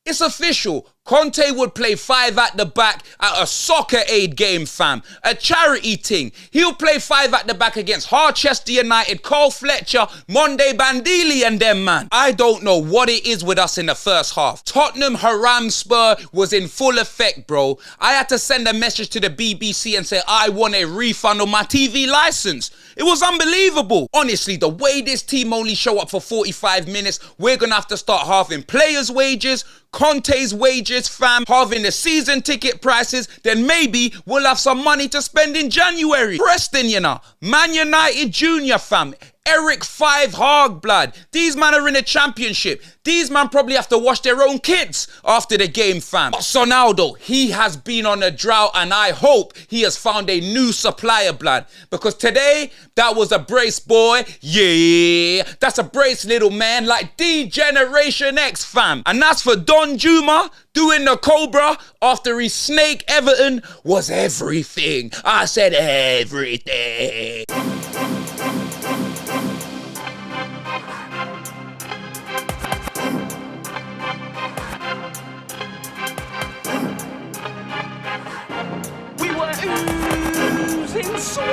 It's official. Conte would play 5 at the back at a soccer aid game, fam. A charity thing. He'll play 5 at the back against Harchester United, Cole Fletcher, Monday Bandili and them, man. I don't know what it is with us in the first half. Tottenham Haram Spur was in full effect, bro. I had to send a message to the BBC and say I want a refund on my TV license. It was unbelievable. Honestly, the way this team only show up for 45 minutes, we're going to have to start halving players' wages, Conte's wages, fam, halving the season ticket prices, then maybe we'll have some money to spend in January. Preston, you know, Man United Junior, fam, Eric 5 Hog blood. These man are in the championship. These man probably have to wash their own kids after the game, fam. But Sonaldo, he has been on a drought and I hope he has found a new supplier, blood. Because today, that was a brace, boy. Yeah, that's a brace, little man, like D-Generation X, fam. And that's for Don Juma doing the Cobra after he snake Everton was everything. I said everything. Oozing souls.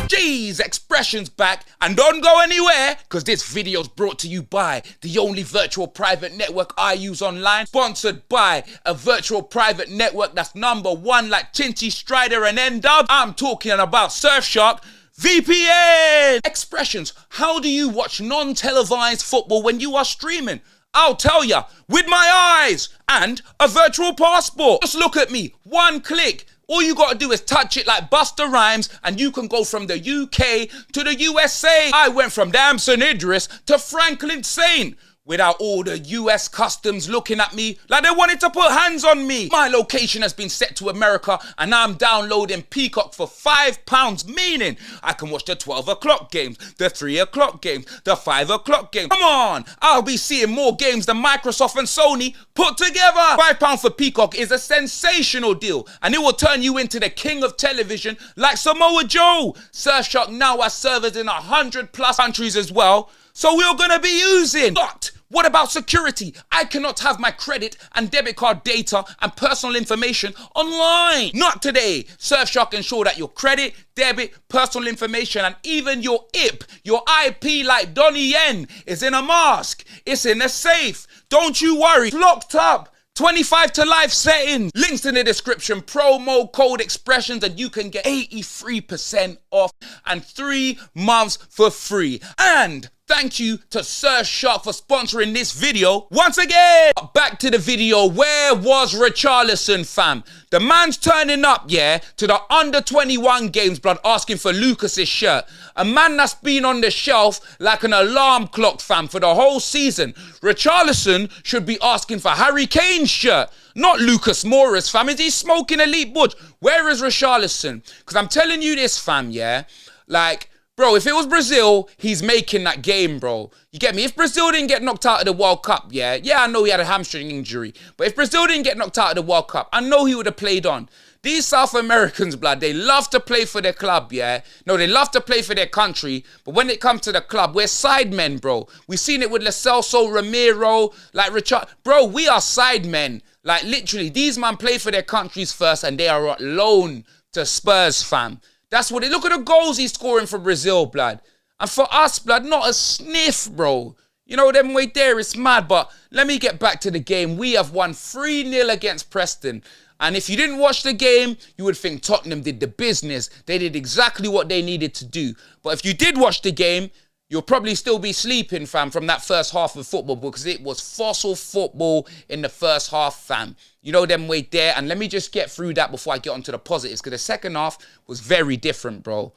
Jeez, Expressions back, and don't go anywhere because this video's brought to you by the only virtual private network I use online, sponsored by a virtual private network that's #1 like Chinchi Strider and N-Dub. I'm talking about Surfshark VPN. Expressions, how do you watch non-televised football when you are streaming? I'll tell ya, with my eyes and a virtual passport. Just look at me, 1 click. All you gotta do is touch it like Busta Rhymes and you can go from the UK to the USA. I went from Damson Idris to Franklin Saint without all the US customs looking at me like they wanted to put hands on me. My location has been set to America and I'm downloading Peacock for £5, meaning I can watch the 12 o'clock games, the 3 o'clock games, the 5 o'clock games. Come on, I'll be seeing more games than Microsoft and Sony put together. £5 for Peacock is a sensational deal and it will turn you into the king of television like Samoa Joe. Surfshark now has servers in 100+ countries as well, so we're gonna be using. But what about security? I cannot have my credit and debit card data and personal information online. Not today. Surfshark ensure that your credit, debit, personal information, and even your IP, your IP like Donnie Yen, is in a mask. It's in a safe. Don't you worry. It's locked up. 25 to life settings. Links in the description. Promo code Expressions and you can get 83% off and 3 months for free. And thank you to Surfshark for sponsoring this video once again. Back to the video. Where was Richarlison, fam? The man's turning up, yeah, to the under-21 games, blood, asking for Lucas's shirt. A man that's been on the shelf like an alarm clock, fam, for the whole season. Richarlison should be asking for Harry Kane's shirt, not Lucas Moura's, fam. Is he smoking elite bush? Where is Richarlison? Because I'm telling you this, fam, yeah, like, bro, if it was Brazil, he's making that game, bro. You get me? If Brazil didn't get knocked out of the World Cup, yeah, I know he had a hamstring injury. But if Brazil didn't get knocked out of the World Cup, I know he would have played on. These South Americans, blood, they love to play for their club, yeah? No, they love to play for their country. But when it comes to the club, we're side men, bro. We've seen it with Lo Celso, Ramiro, like Richard. Bro, we are side men. Like, literally, these men play for their countries first and they are on loan to Spurs, fam. That's what it. Look at the goals he's scoring for Brazil, blood. And for us, blood, not a sniff, bro. You know, them way there, it's mad. But let me get back to the game. We have won 3-0 against Preston. And if you didn't watch the game, you would think Tottenham did the business. They did exactly what they needed to do. But if you did watch the game, you'll probably still be sleeping, fam, from that first half of football because it was fossil football in the first half, fam. You know them way there. And let me just get through that before I get onto the positives because the second half was very different, bro.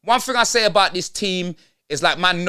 One thing I say about this team is like, man,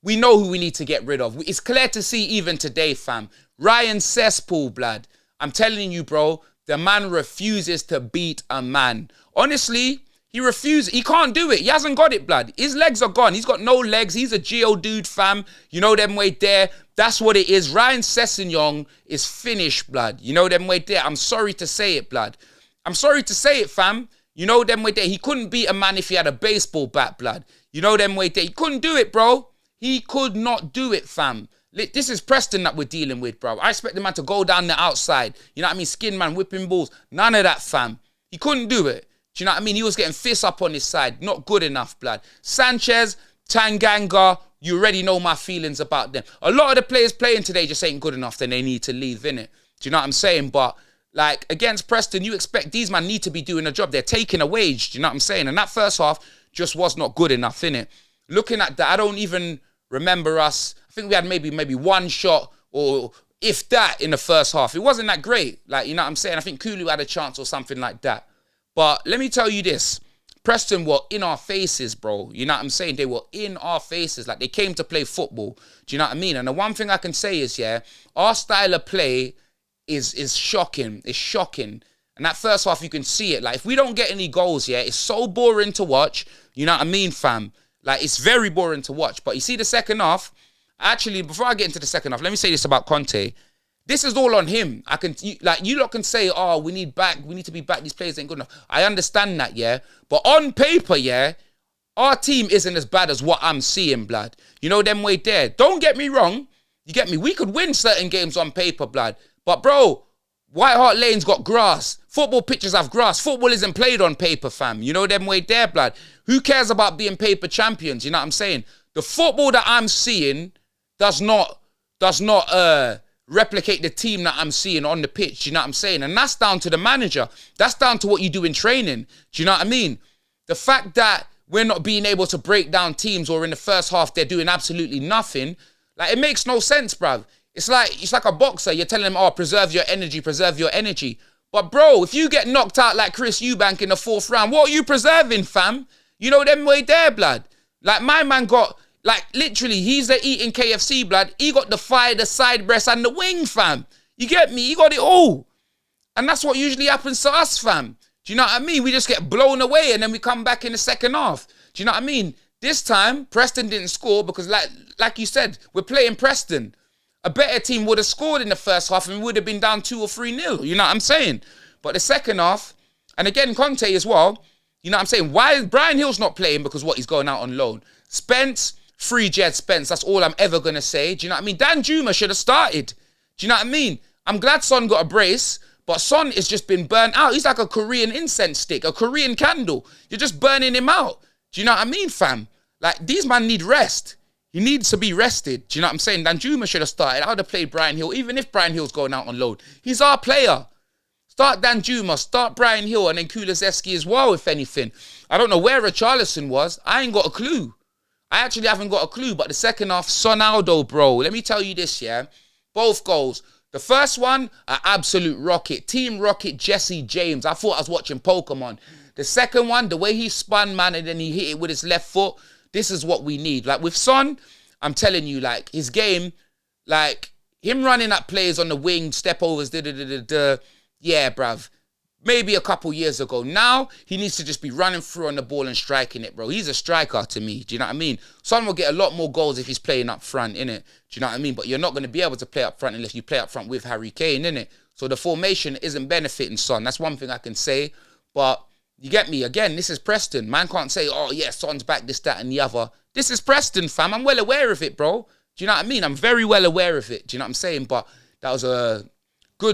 we know who we need to get rid of. It's clear to see even today, fam. Ryan Cesspool, blood. I'm telling you, bro, the man refuses to beat a man. Honestly, he refuses. He can't do it. He hasn't got it, blood. His legs are gone. He's got no legs. He's a geo dude, fam. You know them way there. That's what it is. Ryan Sessegnon is finished, blood. You know them way there. I'm sorry to say it, blood. I'm sorry to say it, fam. You know them way there. He couldn't beat a man if he had a baseball bat, blood. You know them way there. He couldn't do it, bro. He could not do it, fam. This is Preston that we're dealing with, bro. I expect the man to go down the outside. You know what I mean? Skin man, whipping balls. None of that, fam. He couldn't do it. Do you know what I mean? He was getting fists up on his side. Not good enough, blood. Sanchez, Tanganga, you already know my feelings about them. A lot of the players playing today just ain't good enough, then they need to leave, innit? Do you know what I'm saying? But, like, against Preston, you expect these man need to be doing a job. They're taking a wage, do you know what I'm saying? And that first half just was not good enough, innit? Looking at that, I don't even remember us. I think we had maybe one shot or if that in the first half. It wasn't that great. Like, you know what I'm saying? I think Kulu had a chance or something like that. But let me tell you this. Preston were in our faces, bro. You know what I'm saying? They were in our faces. Like, they came to play football. Do you know what I mean? And the one thing I can say is, yeah, our style of play is shocking. It's shocking. And that first half, you can see it. Like, if we don't get any goals, yeah, it's so boring to watch. You know what I mean, fam? Like, it's very boring to watch. But you see the second half, actually, before I get into the second half, let me say this about Conte. This is all on him. You lot can say, oh, we need to be back. These players ain't good enough. I understand that, yeah. But on paper, yeah, our team isn't as bad as what I'm seeing, blood. You know, them way there. Don't get me wrong. You get me? We could win certain games on paper, blood. But, bro, White Hart Lane's got grass. Football pitches have grass. Football isn't played on paper, fam. You know, them way there, blood. Who cares about being paper champions? You know what I'm saying? The football that I'm seeing does not replicate the team that I'm seeing on the pitch. Do you know what I'm saying? And that's down to the manager. That's down to what you do in training. Do you know what I mean? The fact that we're not being able to break down teams, or in the first half they're doing absolutely nothing, like, it makes no sense, bruv. It's like a boxer. You're telling them, oh, preserve your energy, preserve your energy. But, bro, if you get knocked out like Chris Eubank in the 4th round, what are you preserving, fam? You know, them way there, blood. Like, my man got... Like, literally, he's there eating KFC, blood. He got the thigh, the side breast, and the wing, fam. You get me? He got it all. And that's what usually happens to us, fam. Do you know what I mean? We just get blown away, and then we come back in the second half. Do you know what I mean? This time, Preston didn't score because, like you said, we're playing Preston. A better team would have scored in the first half and we would have been down 2 or 3-0. You know what I'm saying? But the second half, and again, Conte as well, you know what I'm saying? Why is Brian Hill's not playing? Because what? He's going out on loan. Spence... Free Jed Spence, that's all I'm ever going to say. Do you know what I mean? Dan Juma should have started. Do you know what I mean? I'm glad Son got a brace, but Son has just been burnt out. He's like a Korean incense stick, a Korean candle. You're just burning him out. Do you know what I mean, fam? Like, these man need rest. He needs to be rested. Do you know what I'm saying? Dan Juma should have started. I would have played Brian Hill, even if Brian Hill's going out on loan. He's our player. Start Dan Juma, start Brian Hill, and then Kulusevski as well, if anything. I don't know where Richarlison was. I ain't got a clue. I actually haven't got a clue, but the second half, Sonaldo, bro. Let me tell you this, yeah? Both goals. The first one, an absolute rocket. Team Rocket, Jesse James. I thought I was watching Pokemon. The second one, the way he spun, man, and then he hit it with his left foot. This is what we need. Like, with Son, I'm telling you, like, his game, like, him running at players on the wing, step overs, yeah, bruv. Maybe a couple years ago. Now, he needs to just be running through on the ball and striking it, bro. He's a striker to me. Do you know what I mean? Son will get a lot more goals if he's playing up front, innit? Do you know what I mean? But you're not going to be able to play up front unless you play up front with Harry Kane, innit? So the formation isn't benefiting Son. That's one thing I can say. But you get me? Again, this is Preston. Man can't say, oh, yeah, Son's back, this, that, and the other. This is Preston, fam. I'm well aware of it, bro. Do you know what I mean? I'm very well aware of it. Do you know what I'm saying? But that was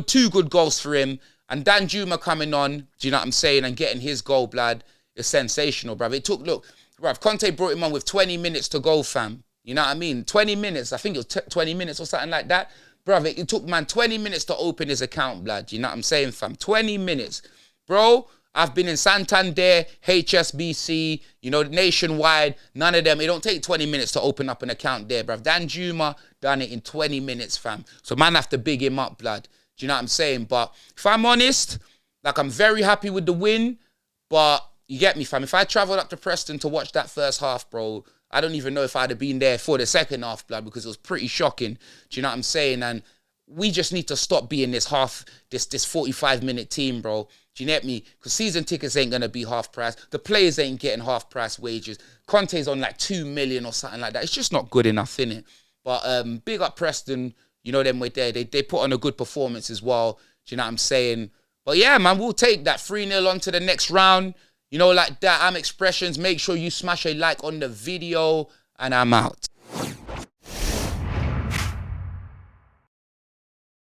two good goals for him. And Dan Juma coming on, do you know what I'm saying, and getting his goal, blood, is sensational, bruv. It took, look, bruv, Conte brought him on with 20 minutes to go, fam. You know what I mean? 20 minutes. I think it was 20 minutes or something like that. Bruv, it took, man, 20 minutes to open his account, blood. You know what I'm saying, fam? 20 minutes. Bro, I've been in Santander, HSBC, you know, nationwide. None of them. It don't take 20 minutes to open up an account there, bruv. Dan Juma done it in 20 minutes, fam. So, man, have to big him up, blood. Do you know what I'm saying? But if I'm honest, like, I'm very happy with the win. But you get me, fam. If I travelled up to Preston to watch that first half, bro, I don't even know if I'd have been there for the second half, blood, because it was pretty shocking. Do you know what I'm saying? And we just need to stop being this 45-minute team, bro. Do you get me? Because season tickets ain't going to be half price. The players ain't getting half price wages. Conte's on like 2 million or something like that. It's just not good enough, innit? But big up Preston. You know them way there. They put on a good performance as well. Do you know what I'm saying? But yeah, man, we'll take that 3-0 on to the next round. You know, like that. I'm Expressions. Make sure you smash a like on the video. And I'm out.